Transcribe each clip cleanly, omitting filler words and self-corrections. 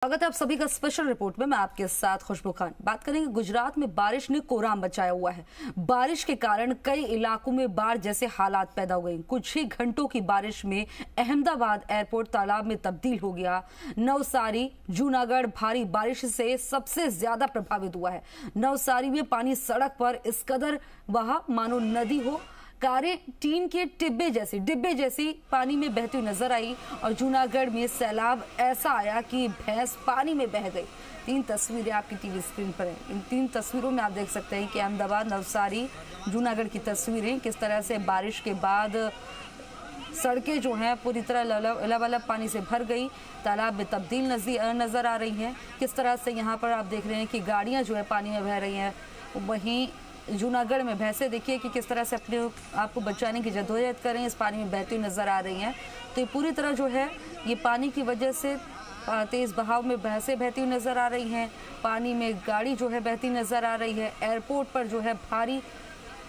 स्वागत है आप सभी का स्पेशल रिपोर्ट में। मैं आपके साथ खुशबू खान। बात करेंगे गुजरात में बारिश ने कोहराम मचाया हुआ है। बारिश के कारण कई इलाकों में बाढ़ जैसे हालात पैदा हो गए। कुछ ही घंटों की बारिश में अहमदाबाद एयरपोर्ट तालाब में तब्दील हो गया। नवसारी जूनागढ़ भारी बारिश से सबसे ज्यादा प्रभावित हुआ है। नवसारी में पानी सड़क पर इस कदर बहा मानो नदी हो। कारें टीन के डिब्बे जैसी पानी में बहती हुई नजर आई और जूनागढ़ में सैलाब ऐसा आया कि भैंस पानी में बह गई। 3 तस्वीरें आपकी टीवी स्क्रीन पर हैं। इन 3 तस्वीरों में आप देख सकते हैं कि अहमदाबाद, नवसारी, जूनागढ़ की तस्वीरें किस तरह से बारिश के बाद सड़कें जो हैं पूरी तरह लबालब पानी से भर गई, तालाब में तब्दील नजर आ रही हैं। किस तरह से यहाँ पर आप देख रहे हैं कि गाड़ियाँ जो है पानी में बह रही हैं। वहीं जूनागढ़ में भैंसें देखिए कि किस तरह से अपने आप को बचाने की जद्दोजहद कर रही हैं, इस पानी में बहती हुई नजर आ रही हैं। तो ये पूरी तरह जो है ये पानी की वजह से तेज बहाव में भैंसें बहती हुई नजर आ रही हैं। पानी में गाड़ी जो है बहती नजर आ रही है। एयरपोर्ट पर जो है भारी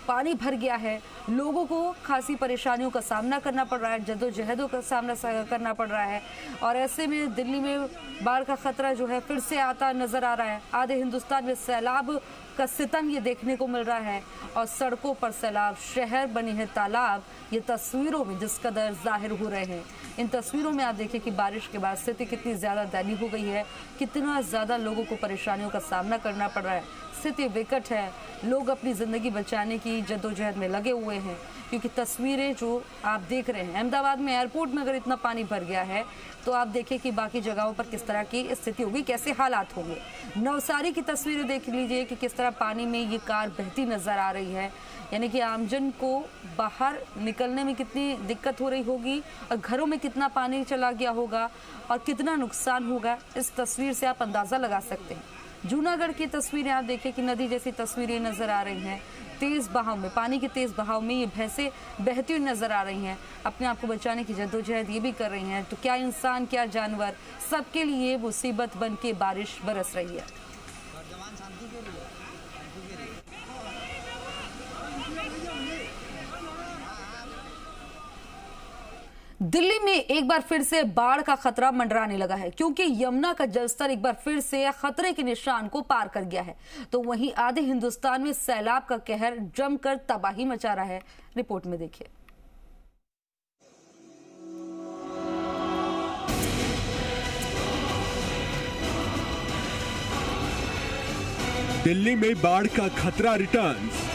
पानी भर गया है। लोगों को खासी परेशानियों का सामना करना पड़ रहा है, जद्दोजहदों का सामना करना पड़ रहा है। और ऐसे में दिल्ली में बाढ़ का खतरा जो है फिर से आता नजर आ रहा है। आधे हिंदुस्तान में सैलाब का सितम ये देखने को मिल रहा है और सड़कों पर सैलाब, शहर बने हैं तालाब, ये तस्वीरों में जिस कदर जाहिर हो रहे हैं। इन तस्वीरों में आप देखिए कि बारिश के बाद स्थिति कितनी ज्यादा दयनीय हो गई है, कितना ज्यादा लोगों को परेशानियों का सामना करना पड़ रहा है। स्थिति विकट है। लोग अपनी जिंदगी बचाने की जद्दोजहद में लगे हुए हैं, क्योंकि तस्वीरें जो आप देख रहे हैं, अहमदाबाद में एयरपोर्ट में अगर इतना पानी भर गया है तो आप देखिए कि बाकी जगहों पर किस तरह की स्थिति होगी, कैसे हालात होंगे। नवसारी की तस्वीरें देख लीजिए कि किस तरह पानी में ये कार बहती नजर आ रही है। यानी कि आमजन को बाहर निकलने में कितनी दिक्कत हो रही होगी और घरों में कितना पानी चला गया होगा और कितना नुकसान होगा, इस तस्वीर से आप अंदाजा लगा सकते हैं। जूनागढ़ की तस्वीरें आप देखिए कि नदी जैसी तस्वीरें नजर आ रही हैं। तेज बहाव में, पानी के तेज बहाव में ये भैंसें बहती हुई नजर आ रही हैं। अपने आप को बचाने की जद्दोजहद ये भी कर रही हैं। तो क्या इंसान, क्या जानवर, सबके लिए मुसीबत बन के बारिश बरस रही है। दिल्ली में एक बार फिर से बाढ़ का खतरा मंडराने लगा है, क्योंकि यमुना का जलस्तर एक बार फिर से खतरे के निशान को पार कर गया है। तो वहीं आधे हिंदुस्तान में सैलाब का कहर जमकर तबाही मचा रहा है। रिपोर्ट में देखिए। दिल्ली में बाढ़ का खतरा रिटर्न्स।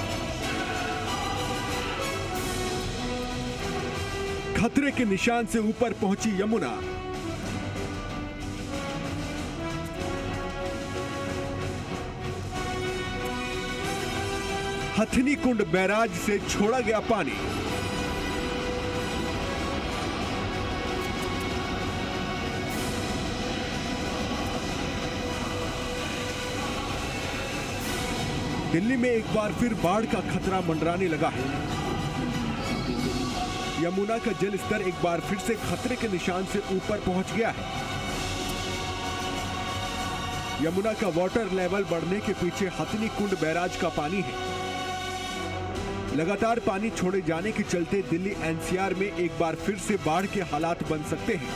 खतरे के निशान से ऊपर पहुंची यमुना। हथनी कुंड बैराज से छोड़ा गया पानी। दिल्ली में एक बार फिर बाढ़ का खतरा मंडराने लगा है। यमुना का जल स्तर एक बार फिर से खतरे के निशान से ऊपर पहुंच गया है। यमुना का वाटर लेवल बढ़ने के पीछे हथनी कुंड बैराज का पानी है। लगातार पानी छोड़े जाने के चलते दिल्ली एनसीआर में एक बार फिर से बाढ़ के हालात बन सकते हैं।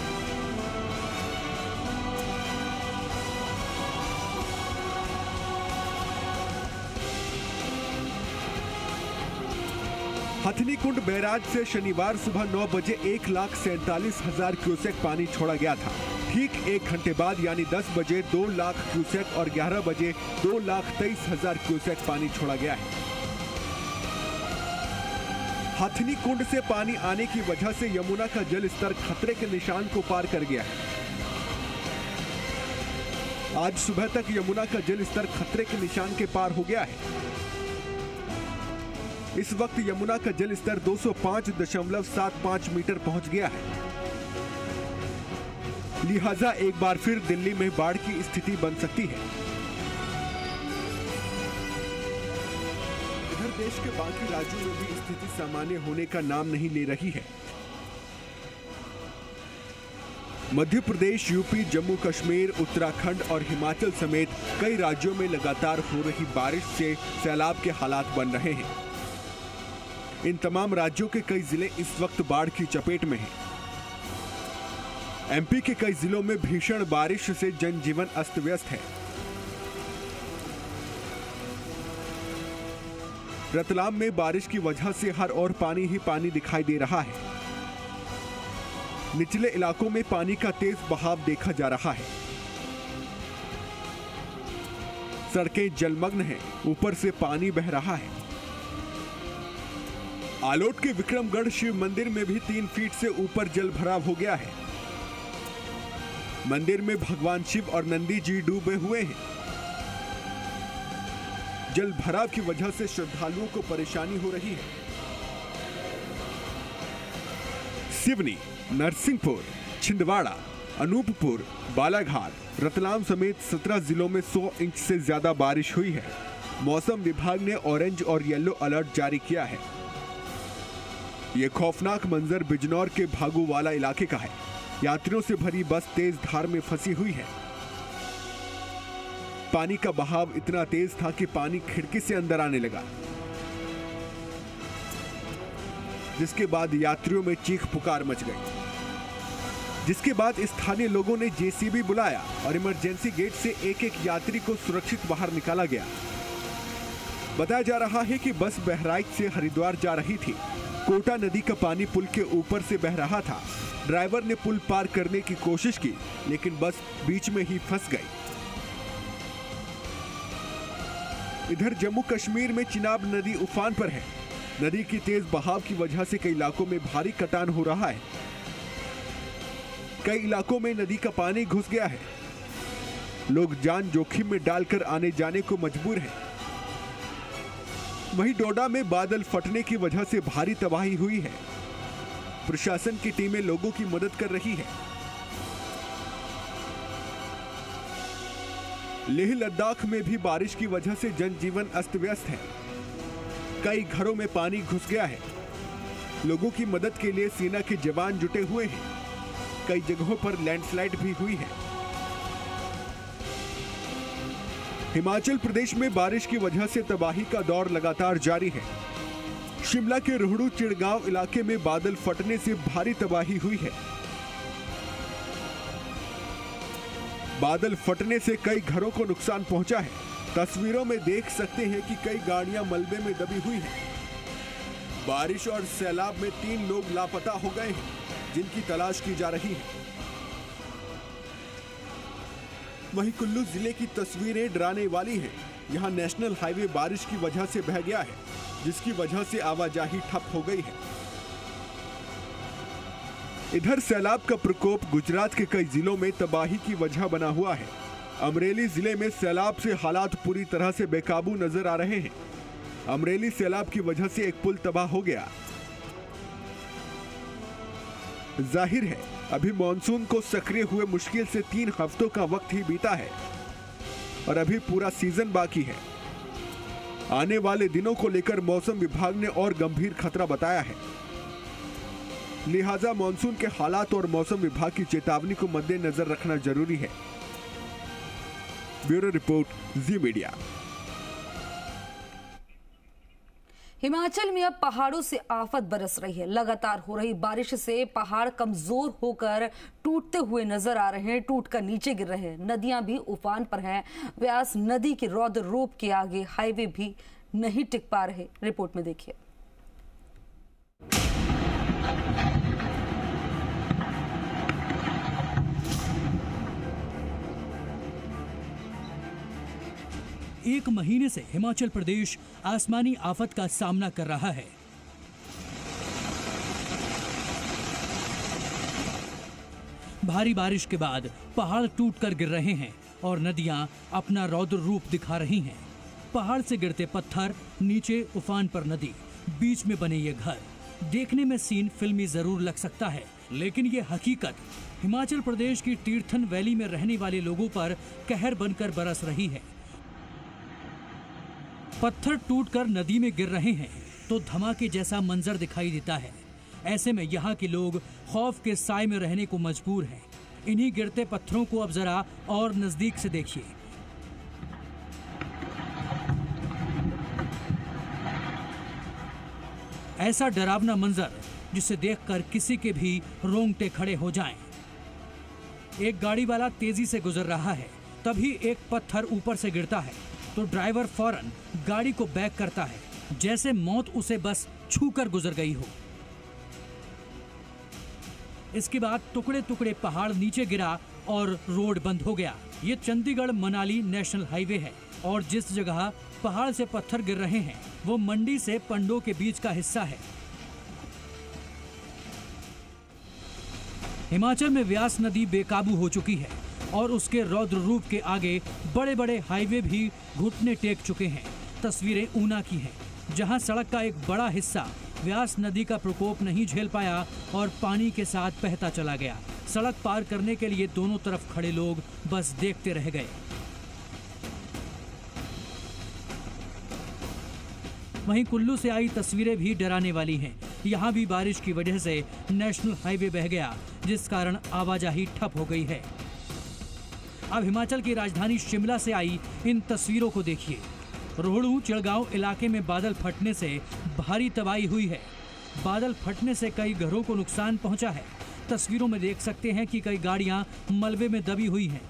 हथनी कुंड बैराज से शनिवार सुबह 9 बजे 1,47,000 क्यूसेक पानी छोड़ा गया था। ठीक 1 घंटे बाद यानी 10 बजे 2 लाख क्यूसेक और 11 बजे 2,23,000 क्यूसेक पानी छोड़ा गया है। हथनी कुंड से पानी आने की वजह से यमुना का जल स्तर खतरे के निशान को पार कर गया है। आज सुबह तक यमुना का जल स्तर खतरे के निशान के पार हो गया है। इस वक्त यमुना का जल स्तर 205.75 मीटर पहुंच गया है। लिहाजा एक बार फिर दिल्ली में बाढ़ की स्थिति बन सकती है। इधर देश के बाकी राज्यों में भी स्थिति सामान्य होने का नाम नहीं ले रही है। मध्य प्रदेश, यूपी, जम्मू कश्मीर, उत्तराखंड और हिमाचल समेत कई राज्यों में लगातार हो रही बारिश से सैलाब के हालात बन रहे हैं। इन तमाम राज्यों के कई जिले इस वक्त बाढ़ की चपेट में हैं। एमपी के कई जिलों में भीषण बारिश से जनजीवन अस्त व्यस्त है। रतलाम में बारिश की वजह से हर ओर पानी ही पानी दिखाई दे रहा है। निचले इलाकों में पानी का तेज बहाव देखा जा रहा है। सड़कें जलमग्न हैं, ऊपर से पानी बह रहा है। आलोट के विक्रमगढ़ शिव मंदिर में भी 3 फीट से ऊपर जल भराव हो गया है। मंदिर में भगवान शिव और नंदी जी डूबे हुए हैं। जल भराव की वजह से श्रद्धालुओं को परेशानी हो रही है। सिवनी, नरसिंहपुर, छिंदवाड़ा, अनूपपुर, बालाघाट, रतलाम समेत 17 जिलों में 100 इंच से ज्यादा बारिश हुई है। मौसम विभाग ने ऑरेंज और येलो अलर्ट जारी किया है। ये खौफनाक मंजर बिजनौर के भागूवाला इलाके का है। यात्रियों से भरी बस तेज धार में फंसी हुई है। पानी का बहाव इतना तेज था कि पानी खिड़की से अंदर आने लगा, जिसके बाद यात्रियों में चीख पुकार मच गई। जिसके बाद स्थानीय लोगों ने जेसीबी बुलाया और इमरजेंसी गेट से एक-एक यात्री को सुरक्षित बाहर निकाला गया। बताया जा रहा है कि बस बहराइच से हरिद्वार जा रही थी। कोटा नदी का पानी पुल के ऊपर से बह रहा था। ड्राइवर ने पुल पार करने की कोशिश की, लेकिन बस बीच में ही फंस गई। इधर जम्मू कश्मीर में चिनाब नदी उफान पर है। नदी की तेज बहाव की वजह से कई इलाकों में भारी कटान हो रहा है। कई इलाकों में नदी का पानी घुस गया है। लोग जान जोखिम में डालकर आने जाने को मजबूर हैं। वहीं डोडा में बादल फटने की वजह से भारी तबाही हुई है। प्रशासन की टीमें लोगों की मदद कर रही है। लेह लद्दाख में भी बारिश की वजह से जनजीवन अस्त व्यस्त है। कई घरों में पानी घुस गया है। लोगों की मदद के लिए सेना के जवान जुटे हुए हैं। कई जगहों पर लैंडस्लाइड भी हुई है। हिमाचल प्रदेश में बारिश की वजह से तबाही का दौर लगातार जारी है। शिमला के रोहड़ू चिड़गांव इलाके में बादल फटने से भारी तबाही हुई है। बादल फटने से कई घरों को नुकसान पहुंचा है। तस्वीरों में देख सकते हैं कि कई गाड़ियां मलबे में दबी हुई हैं। बारिश और सैलाब में 3 लोग लापता हो गए हैं, जिनकी तलाश की जा रही है। वहीं कुल्लू जिले की तस्वीरें डराने वाली हैं। यहां नेशनल हाईवे बारिश की वजह से बह गया है, जिसकी वजह से आवाजाही ठप हो गई है। इधर सैलाब का प्रकोप गुजरात के कई जिलों में तबाही की वजह बना हुआ है। अमरेली जिले में सैलाब से हालात पूरी तरह से बेकाबू नजर आ रहे हैं। अमरेली सैलाब की वजह से एक पुल तबाह हो गया। जाहिर है अभी मॉनसून को सक्रिय हुए मुश्किल से 3 हफ्तों का वक्त ही बीता है और अभी पूरा सीजन बाकी है। आने वाले दिनों को लेकर मौसम विभाग ने और गंभीर खतरा बताया है। लिहाजा मॉनसून के हालात और मौसम विभाग की चेतावनी को मद्देनजर रखना जरूरी है। ब्यूरो रिपोर्ट, जी मीडिया। हिमाचल में अब पहाड़ों से आफत बरस रही है। लगातार हो रही बारिश से पहाड़ कमजोर होकर टूटते हुए नजर आ रहे हैं, टूटकर नीचे गिर रहे हैं। नदियां भी उफान पर हैं। व्यास नदी के रौद्र रूप के आगे हाईवे भी नहीं टिक पा रहे। रिपोर्ट में देखिए। एक महीने से हिमाचल प्रदेश आसमानी आफत का सामना कर रहा है। भारी बारिश के बाद पहाड़ टूटकर गिर रहे हैं और नदियां अपना रौद्र रूप दिखा रही हैं। पहाड़ से गिरते पत्थर, नीचे उफान पर नदी, बीच में बने ये घर। देखने में सीन फिल्मी जरूर लग सकता है, लेकिन ये हकीकत हिमाचल प्रदेश की तीर्थन वैली में रहने वाले लोगों पर कहर बनकर बरस रही है। पत्थर टूटकर नदी में गिर रहे हैं तो धमाके जैसा मंजर दिखाई देता है। ऐसे में यहाँ के लोग खौफ के साए में रहने को मजबूर हैं। इन्हीं गिरते पत्थरों को अब जरा और नजदीक से देखिए। ऐसा डरावना मंजर जिसे देखकर किसी के भी रोंगटे खड़े हो जाएं। एक गाड़ी वाला तेजी से गुजर रहा है, तभी एक पत्थर ऊपर से गिरता है तो ड्राइवर फौरन गाड़ी को बैक करता है, जैसे मौत उसे बस छूकर गुजर गई हो। इसके बाद टुकड़े टुकड़े पहाड़ नीचे गिरा और रोड बंद हो गया। ये चंडीगढ़ मनाली नेशनल हाईवे है और जिस जगह पहाड़ से पत्थर गिर रहे हैं वो मंडी से पंडो के बीच का हिस्सा है। हिमाचल में व्यास नदी बेकाबू हो चुकी है और उसके रौद्र रूप के आगे बड़े बड़े हाईवे भी घुटने टेक चुके हैं। तस्वीरें ऊना की हैं, जहां सड़क का एक बड़ा हिस्सा व्यास नदी का प्रकोप नहीं झेल पाया और पानी के साथ बहता चला गया। सड़क पार करने के लिए दोनों तरफ खड़े लोग बस देखते रह गए। वहीं कुल्लू से आई तस्वीरें भी डराने वाली हैं। यहाँ भी बारिश की वजह से नेशनल हाईवे बह गया, जिस कारण आवाजाही ठप हो गई है। अब हिमाचल की राजधानी शिमला से आई इन तस्वीरों को देखिए। रोहड़ू चिड़गांव इलाके में बादल फटने से भारी तबाही हुई है। बादल फटने से कई घरों को नुकसान पहुंचा है। तस्वीरों में देख सकते हैं कि कई गाड़ियां मलबे में दबी हुई हैं।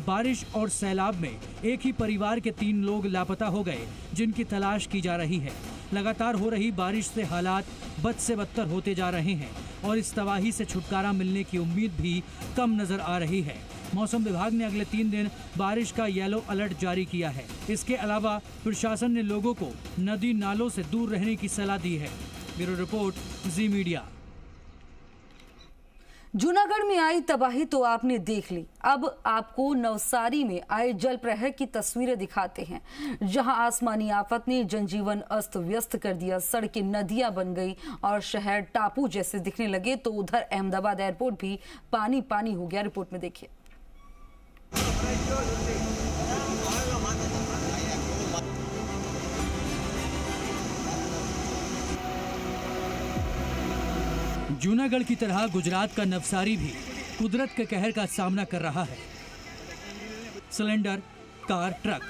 बारिश और सैलाब में एक ही परिवार के 3 लोग लापता हो गए, जिनकी तलाश की जा रही है। लगातार हो रही बारिश से हालात बद से बदतर होते जा रहे हैं और इस तबाही से छुटकारा मिलने की उम्मीद भी कम नजर आ रही है। मौसम विभाग ने अगले 3 दिन बारिश का येलो अलर्ट जारी किया है। इसके अलावा प्रशासन ने लोगों को नदी नालों से दूर रहने की सलाह दी है। ब्यूरो रिपोर्ट, जी मीडिया। जूनागढ़ में आई तबाही तो आपने देख ली, अब आपको नवसारी में आए जल प्रलय की तस्वीरें दिखाते हैं, जहां आसमानी आफत ने जनजीवन अस्त व्यस्त कर दिया। सड़कें नदियां बन गई और शहर टापू जैसे दिखने लगे, तो उधर अहमदाबाद एयरपोर्ट भी पानी पानी हो गया। रिपोर्ट में देखिए। जूनागढ़ की तरह गुजरात का नवसारी भी कुदरत के कहर का सामना कर रहा है। सिलेंडर, कार, ट्रक,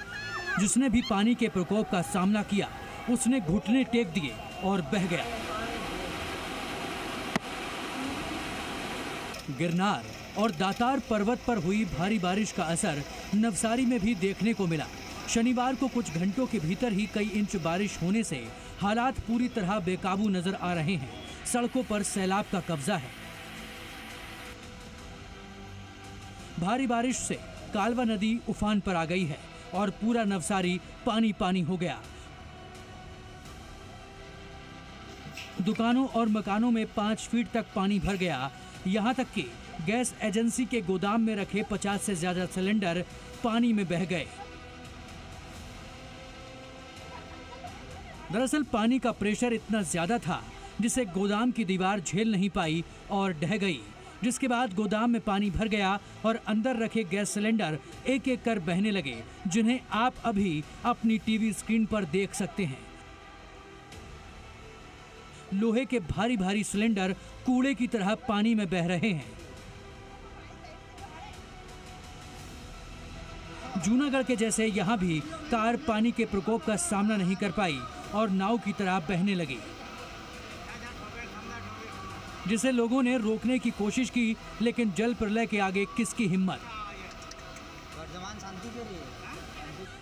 जिसने भी पानी के प्रकोप का सामना किया, उसने घुटने टेक दिए और बह गया। गिरनार और दातार पर्वत पर हुई भारी बारिश का असर नवसारी में भी देखने को मिला। शनिवार को कुछ घंटों के भीतर ही कई इंच बारिश होने से हालात पूरी तरह बेकाबू नजर आ रहे हैं। सड़कों पर सैलाब का कब्जा है। भारी बारिश से कालवा नदी उफान पर आ गई है और पूरा नवसारी पानी पानी हो गया। दुकानों और मकानों में 5 फीट तक पानी भर गया। यहां तक कि गैस एजेंसी के गोदाम में रखे 50 से ज्यादा सिलेंडर पानी में बह गए। दरअसल पानी का प्रेशर इतना ज्यादा था जिसे गोदाम की दीवार झेल नहीं पाई और ढह गई, जिसके बाद गोदाम में पानी भर गया और अंदर रखे गैस सिलेंडर एक एक कर बहने लगे, जिन्हें आप अभी अपनी टीवी स्क्रीन पर देख सकते हैं। लोहे के भारी भारी सिलेंडर कूड़े की तरह पानी में बह रहे हैं। जूनागढ़ के जैसे यहाँ भी कार पानी के प्रकोप का सामना नहीं कर पाई और नाव की तरह बहने लगी, जिसे लोगों ने रोकने की कोशिश की, लेकिन जल प्रलय के आगे किसकी हिम्मत।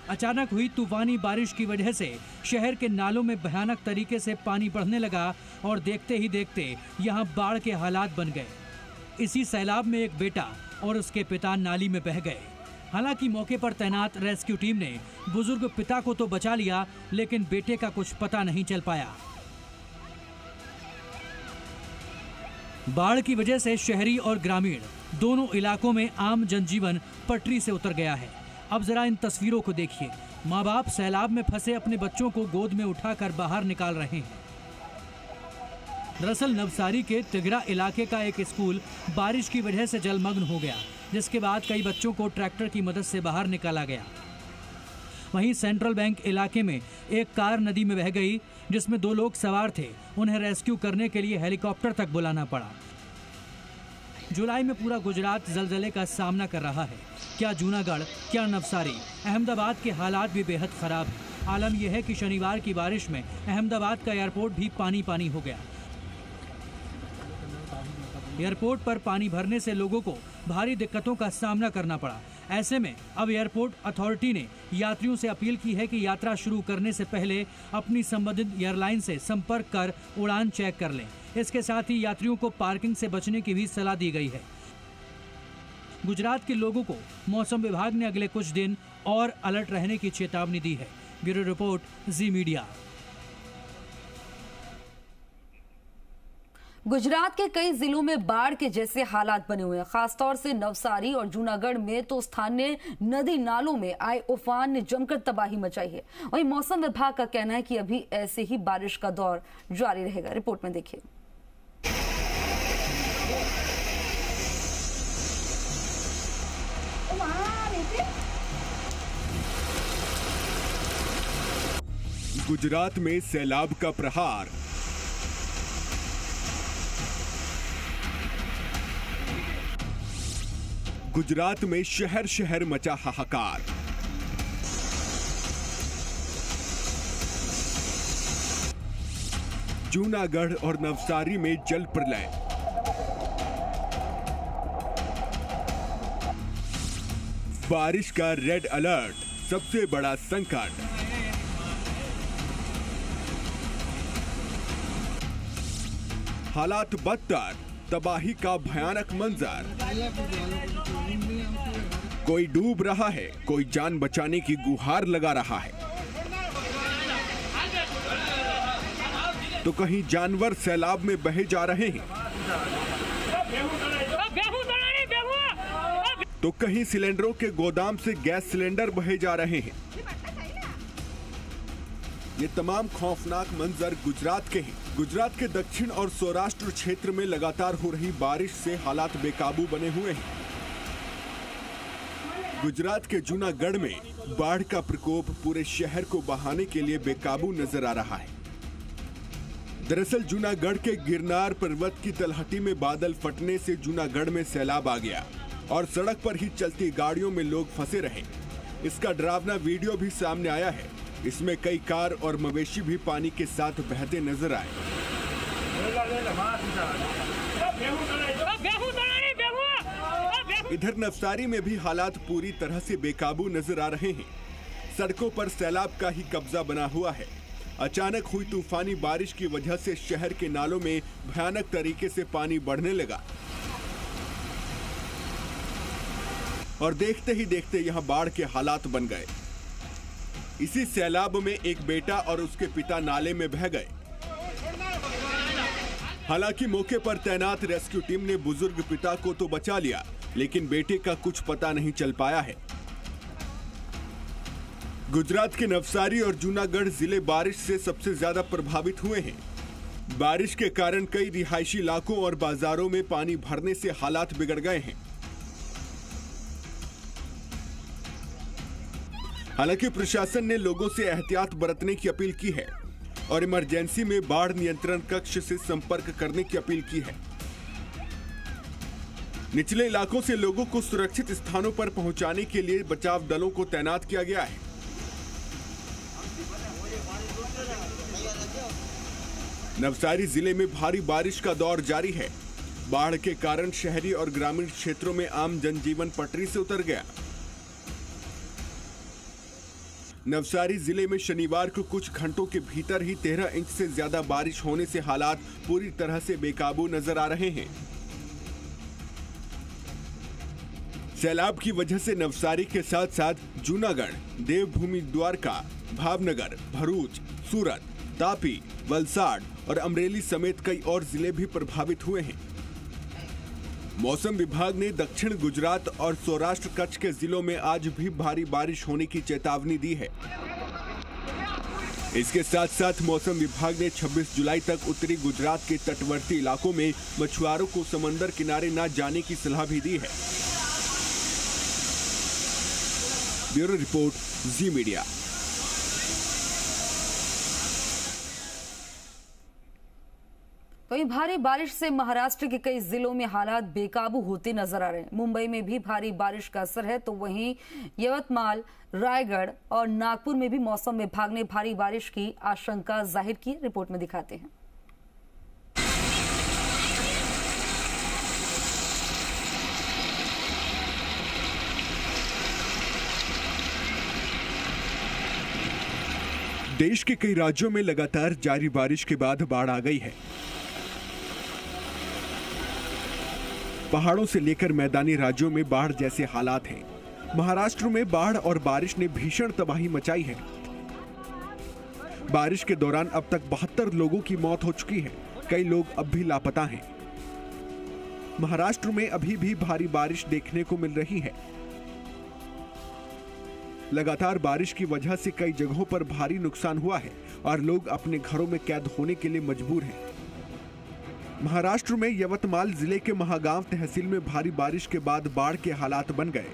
अचानक हुई तूफानी बारिश की वजह से शहर के नालों में भयानक तरीके से पानी बढ़ने लगा और देखते ही देखते यहां बाढ़ के हालात बन गए। इसी सैलाब में एक बेटा और उसके पिता नाली में बह गए। हालांकि मौके पर तैनात रेस्क्यू टीम ने बुजुर्ग पिता को तो बचा लिया, लेकिन बेटे का कुछ पता नहीं चल पाया। बाढ़ की वजह से शहरी और ग्रामीण दोनों इलाकों में आम जनजीवन पटरी से उतर गया है। अब जरा इन तस्वीरों को देखिए। माँ बाप सैलाब में फंसे अपने बच्चों को गोद में उठाकर बाहर निकाल रहे हैं। दरअसल नवसारी के तिगरा इलाके का एक स्कूल बारिश की वजह से जलमग्न हो गया, जिसके बाद कई बच्चों को ट्रैक्टर की मदद से बाहर निकाला गया। वहीं सेंट्रल बैंक इलाके में एक कार नदी में बह गई, जिसमें 2 लोग सवार थे। उन्हें रेस्क्यू करने के लिए हेलीकॉप्टर तक बुलाना पड़ा। जुलाई में पूरा गुजरात जलजले का सामना कर रहा है। क्या जूनागढ़, क्या नवसारी, अहमदाबाद के हालात भी बेहद खराब हैं। आलम यह है कि शनिवार की बारिश में अहमदाबाद का एयरपोर्ट भी पानी पानी हो गया। एयरपोर्ट पर पानी भरने से लोगों को भारी दिक्कतों का सामना करना पड़ा। ऐसे में अब एयरपोर्ट अथॉरिटी ने यात्रियों से अपील की है कि यात्रा शुरू करने से पहले अपनी संबंधित एयरलाइन से संपर्क कर उड़ान चेक कर लें। इसके साथ ही यात्रियों को पार्किंग से बचने की भी सलाह दी गई है। गुजरात के लोगों को मौसम विभाग ने अगले कुछ दिन और अलर्ट रहने की चेतावनी दी है। ब्यूरो रिपोर्ट, जी मीडिया। गुजरात के कई जिलों में बाढ़ के जैसे हालात बने हुए हैं। खासतौर से नवसारी और जूनागढ़ में तो स्थानीय नदी नालों में आए उफान ने जमकर तबाही मचाई है। वहीं मौसम विभाग का कहना है कि अभी ऐसे ही बारिश का दौर जारी रहेगा। रिपोर्ट में देखिए। गुजरात में सैलाब का प्रहार। गुजरात में शहर शहर मचा हाहाकार। जूनागढ़ और नवसारी में जल प्रलय। बारिश का रेड अलर्ट, सबसे बड़ा संकट। हालात बदतर, तबाही का भयानक मंजर। कोई डूब रहा है, कोई जान बचाने की गुहार लगा रहा है, तो कहीं जानवर सैलाब में बहे जा रहे हैं, तो कहीं सिलेंडरों के गोदाम से गैस सिलेंडर बहे जा रहे हैं। ये तमाम खौफनाक मंजर गुजरात के हैं। गुजरात के दक्षिण और सौराष्ट्र क्षेत्र में लगातार हो रही बारिश से हालात बेकाबू बने हुए हैं। गुजरात के जूनागढ़ में बाढ़ का प्रकोप पूरे शहर को बहाने के लिए बेकाबू नजर आ रहा है। दरअसल जूनागढ़ के गिरनार पर्वत की तलहटी में बादल फटने से जूनागढ़ में सैलाब आ गया और सड़क पर ही चलती गाड़ियों में लोग फंसे रहे। इसका डरावना वीडियो भी सामने आया है। इसमें कई कार और मवेशी भी पानी के साथ बहते नजर आए। इधर नवसारी में भी हालात पूरी तरह से बेकाबू नजर आ रहे हैं। सड़कों पर सैलाब का ही कब्जा बना हुआ है। अचानक हुई तूफानी बारिश की वजह से शहर के नालों में भयानक तरीके से पानी बढ़ने लगा और देखते ही देखते यहां बाढ़ के हालात बन गए। इसी सैलाब में एक बेटा और उसके पिता नाले में बह गए। हालांकि मौके पर तैनात रेस्क्यू टीम ने बुजुर्ग पिता को तो बचा लिया, लेकिन बेटे का कुछ पता नहीं चल पाया है। गुजरात के नवसारी और जूनागढ़ जिले बारिश से सबसे ज्यादा प्रभावित हुए हैं। बारिश के कारण कई रिहायशी इलाकों और बाजारों में पानी भरने से हालात बिगड़ गए हैं। हालांकि प्रशासन ने लोगों से एहतियात बरतने की अपील की है और इमरजेंसी में बाढ़ नियंत्रण कक्ष से संपर्क करने की अपील की है। निचले इलाकों से लोगों को सुरक्षित स्थानों पर पहुंचाने के लिए बचाव दलों को तैनात किया गया है। नवसारी जिले में भारी बारिश का दौर जारी है। बाढ़ के कारण शहरी और ग्रामीण क्षेत्रों में आम जनजीवन पटरी से उतर गया। नवसारी जिले में शनिवार को कुछ घंटों के भीतर ही 13 इंच से ज्यादा बारिश होने से हालात पूरी तरह से बेकाबू नजर आ रहे हैं। सैलाब की वजह से नवसारी के साथ साथ जूनागढ़, देवभूमि द्वारका, भावनगर, भरूच, सूरत, तापी, वलसाड़ और अमरेली समेत कई और जिले भी प्रभावित हुए हैं। मौसम विभाग ने दक्षिण गुजरात और सौराष्ट्र कच्छ के जिलों में आज भी भारी बारिश होने की चेतावनी दी है। इसके साथ साथ मौसम विभाग ने 26 जुलाई तक उत्तरी गुजरात के तटवर्ती इलाकों में मछुआरों को समंदर किनारे न जाने की सलाह भी दी है। ब्यूरो रिपोर्ट, जी मीडिया। वहीं भारी बारिश से महाराष्ट्र के कई जिलों में हालात बेकाबू होते नजर आ रहे हैं। मुंबई में भी भारी बारिश का असर है, तो वहीं यवतमाल, रायगढ़ और नागपुर में भी मौसम विभाग ने भारी बारिश की आशंका जाहिर की। रिपोर्ट में दिखाते हैं। देश के कई राज्यों में लगातार जारी बारिश के बाद बाढ़ आ गई है। पहाड़ों से लेकर मैदानी राज्यों में बाढ़ जैसे हालात हैं। महाराष्ट्र में बाढ़ और बारिश ने भीषण तबाही मचाई है। बारिश के दौरान अब तक 72 लोगों की मौत हो चुकी है। कई लोग अब भी लापता हैं। महाराष्ट्र में अभी भी भारी बारिश देखने को मिल रही है। लगातार बारिश की वजह से कई जगहों पर भारी नुकसान हुआ है और लोग अपने घरों में कैद होने के लिए मजबूर हैं। महाराष्ट्र में यवतमाल जिले के महागांव तहसील में भारी बारिश के बाद बाढ़ के हालात बन गए।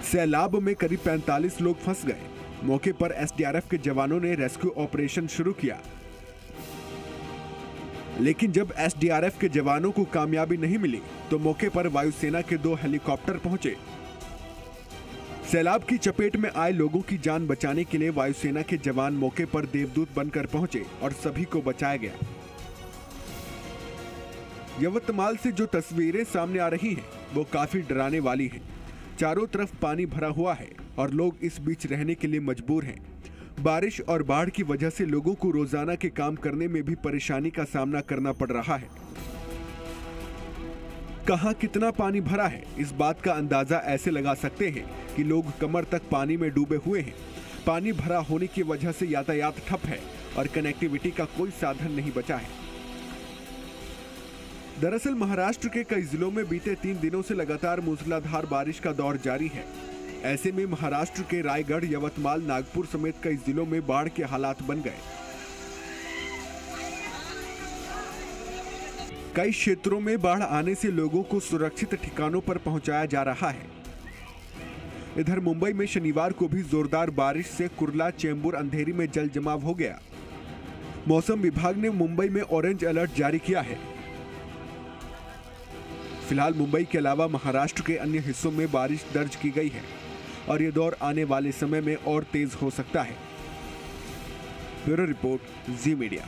सैलाब में करीब 45 लोग फंस गए। मौके पर एसडीआरएफ के जवानों ने रेस्क्यू ऑपरेशन शुरू किया, लेकिन जब एसडीआरएफ के जवानों को कामयाबी नहीं मिली तो मौके पर वायुसेना के 2 हेलीकॉप्टर पहुंचे। सैलाब की चपेट में आए लोगों की जान बचाने के लिए वायुसेना के जवान मौके पर देवदूत बनकर पहुंचे और सभी को बचाया गया। यवतमाल से जो तस्वीरें सामने आ रही हैं, वो काफी डराने वाली हैं। चारों तरफ पानी भरा हुआ है और लोग इस बीच रहने के लिए मजबूर हैं। बारिश और बाढ़ की वजह से लोगों को रोजाना के काम करने में भी परेशानी का सामना करना पड़ रहा है। कहां कितना पानी भरा है, इस बात का अंदाजा ऐसे लगा सकते हैं कि लोग कमर तक पानी में डूबे हुए हैं। पानी भरा होने की वजह से यातायात ठप है और कनेक्टिविटी का कोई साधन नहीं बचा है। दरअसल महाराष्ट्र के कई जिलों में बीते 3 दिनों से लगातार मूसलाधार बारिश का दौर जारी है। ऐसे में महाराष्ट्र के रायगढ़, यवतमाल, नागपुर समेत कई जिलों में बाढ़ के हालात बन गए। कई क्षेत्रों में बाढ़ आने से लोगों को सुरक्षित ठिकानों पर पहुंचाया जा रहा है। इधर मुंबई में शनिवार को भी जोरदार बारिश से कुर्ला, चेंबूर, अंधेरी में जल जमाव हो गया। मौसम विभाग ने मुंबई में ऑरेंज अलर्ट जारी किया है। फिलहाल मुंबई के अलावा महाराष्ट्र के अन्य हिस्सों में बारिश दर्ज की गई है और ये दौर आने वाले समय में और तेज हो सकता है। ब्यूरो रिपोर्ट, जी मीडिया।